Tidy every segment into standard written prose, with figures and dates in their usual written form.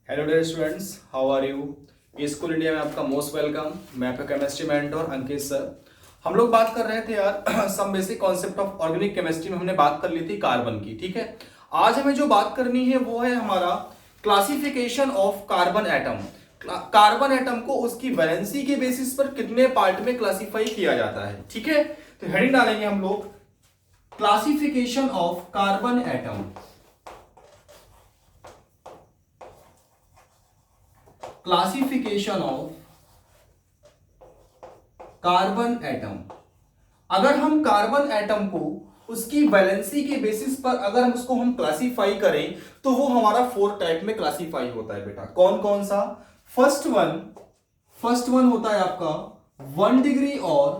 Hello dear students, how are you. School India में आपका most welcome. मैं आपका केमिस्ट्री मेंटर अंकित सर। हम लोग बात कर रहे थे यार some basic concept of organic chemistry में हमने बात कर ली थी कार्बन की। ठीक है, आज हमें जो बात करनी है वो है हमारा classification of carbon atom. Carbon atom को उसकी वैलेंसी के बेसिस पर कितने पार्ट में क्लासिफाई किया जाता है। ठीक है, तो हेडिंग डालेंगे हम लोग classification of carbon atom. Classification of carbon atom. अगर हम कार्बन एटम को उसकी वैलेंसी के बेसिस पर अगर हम उसको क्लासिफाई करें तो वो हमारा 4 टाइप में क्लासिफाई होता है बेटा। कौन कौन सा? फर्स्ट वन होता है आपका 1 डिग्री और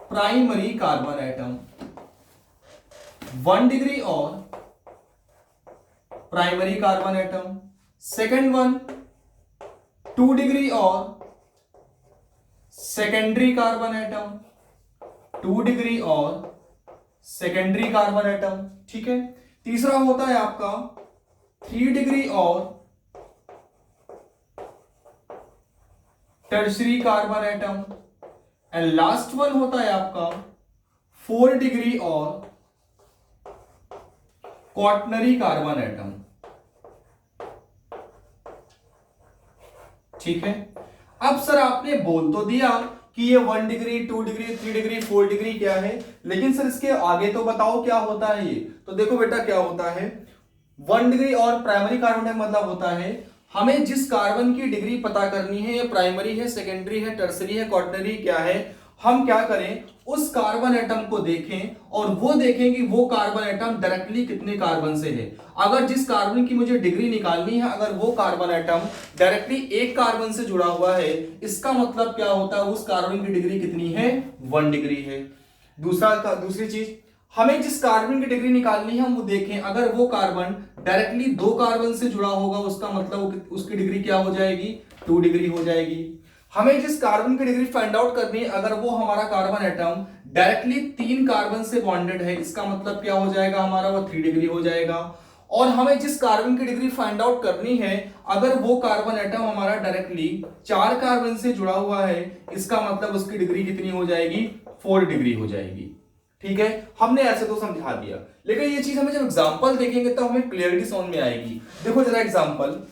प्राइमरी कार्बन एटम। 1 डिग्री और primary carbon atom. Second one 2 degree और सेकेंडरी कार्बन एटम। 2 डिग्री और सेकेंडरी कार्बन एटम। ठीक है, तीसरा होता है आपका 3 डिग्री और tertiary carbon atom. And last one होता है आपका 4 डिग्री और क्वार्टनरी कार्बन एटम। ठीक है, अब सर आपने बोल तो दिया कि ये 1 डिग्री 2 डिग्री 3 डिग्री 4 डिग्री क्या है, लेकिन सर इसके आगे तो बताओ क्या होता है ये। तो देखो बेटा क्या होता है, 1 डिग्री और प्राइमरी कार्बन मतलब होता है हमें जिस कार्बन की डिग्री पता करनी है, ये प्राइमरी है, सेकेंडरी है, टर्सरी है, क्वार्टनरी क्या है, हम क्या करें उस कार्बन एटम को देखें और वो देखें कि वो कार्बन एटम डायरेक्टली कितने कार्बन से है। अगर जिस कार्बन की मुझे डिग्री निकालनी है, अगर वो कार्बन एटम डायरेक्टली एक कार्बन से जुड़ा हुआ है, इसका मतलब क्या होता है उस कार्बन की डिग्री कितनी है? 1 डिग्री है। दूसरी चीज, हमें जिस कार्बन की डिग्री निकालनी है हम वो देखें, अगर वो कार्बन डायरेक्टली 2 कार्बन से जुड़ा होगा, उसका मतलब उसकी डिग्री क्या हो जाएगी? 2 डिग्री हो जाएगी। हमें जिस कार्बन की डिग्री फाइंड आउट करनी है, अगर वो हमारा कार्बन एटम डायरेक्टली 3 कार्बन से बॉन्डेड है, इसका मतलब क्या हो जाएगा हमारा? वो 3 डिग्री हो जाएगा। और हमें जिस कार्बन की डिग्री फाइंड आउट करनी है, अगर वो कार्बन एटम हमारा डायरेक्टली 4 कार्बन से जुड़ा हुआ है, इसका मतलब उसकी डिग्री कितनी हो जाएगी? 4 डिग्री हो जाएगी। ठीक है, हमने ऐसे तो समझा दिया, लेकिन ये चीज हमें जब एग्जांपल देखेंगे तो हमें क्लियरिटी समझ में आएगी। देखो जरा एग्जांपल,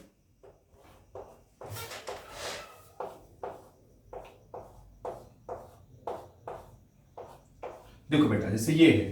देखो बेटा जैसे ये है,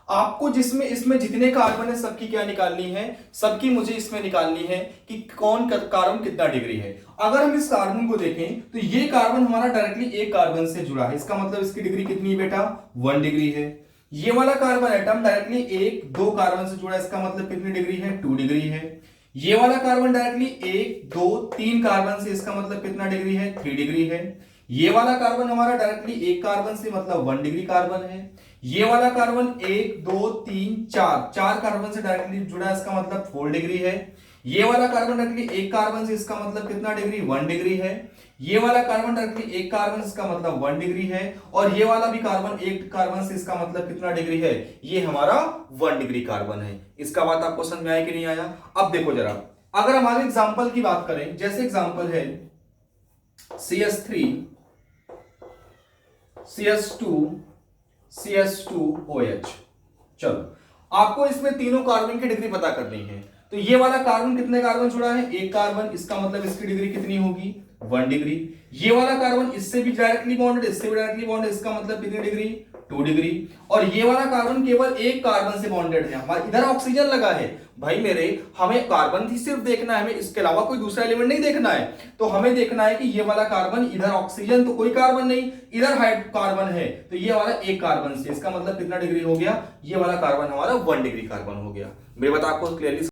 आपको जिसमें इसमें जितने कार्बन है सबकी क्या निकालनी है? सबकी मुझे इसमें निकालनी है कि कौन कार्बन कितना डिग्री है। अगर हम इस कार्बन को देखें तो ये कार्बन हमारा डायरेक्टली एक कार्बन से जुड़ा है, इसका मतलब इसकी डिग्री कितनी है बेटा? 1 डिग्री है। ये वाला कार्बन एटम डायरेक्टली 1-2 कार्बन से जुड़ा है, इसका मतलब कितनी डिग्री है? 2 डिग्री है। ये वाला कार्बन डायरेक्टली 1-2-3 कार्बन से, इसका मतलब कितना डिग्री है? 3 डिग्री है। ये वाला कार्बन हमारा डायरेक्टली एक कार्बन से, मतलब 1 डिग्री कार्बन है। ये वाला कार्बन 1-2-3-4 कार्बन से डायरेक्टली जुड़ा है, इसका मतलब 4 डिग्री है। ये वाला कार्बन डायरेक्टली एक कार्बन से, इसका मतलब कितना डिग्री? 1 डिग्री है। ये वाला कार्बन डायरेक्टली एक कार्बन से, इसका मतलब 1 डिग्री है। और ये वाला भी कार्बन एक कार्बन से, इसका मतलब कितना डिग्री है? ये हमारा 1 डिग्री कार्बन है। इसका बात आपको समझ में आया कि नहीं आया? अब देखो जरा, अगर हम आगे एग्जांपल की बात करें, जैसे एग्जांपल है CS3 CS2 CS2OH। चलो, आपको इसमें तीनों कार्बन की डिग्री पता करनी है। तो ये वाला कार्बन कितने कार्बन जुड़ा है? एक कार्बन, इसका मतलब इसकी डिग्री कितनी होगी? 1 डिग्री। ये वाला कार्बन इससे भी डायरेक्टली बॉन्डेड, इससे भी डायरेक्टली बॉन्डेड, इसका मतलब कितनी डिग्री? 2 डिग्री। और ये वाला कार्बन केवल एक कार्बन से बॉन्डेड है, हमारे इधर ऑक्सीजन लगा है भाई मेरे, हमें कार्बन ही सिर्फ देखना है, हमें इसके अलावा कोई दूसरा एलिमेंट नहीं देखना है। तो हमें देखना है कि ये वाला कार्बन, इधर ऑक्सीजन तो कोई कार्बन नहीं, इधर कार्बन है, तो ये वाला एक कार्बन से, इसका मतलब कितना डिग्री हो गया? ये वाला कार्बन हमारा 1 डिग्री कार्बन हो गया। मेरी बात आपको क्लियरली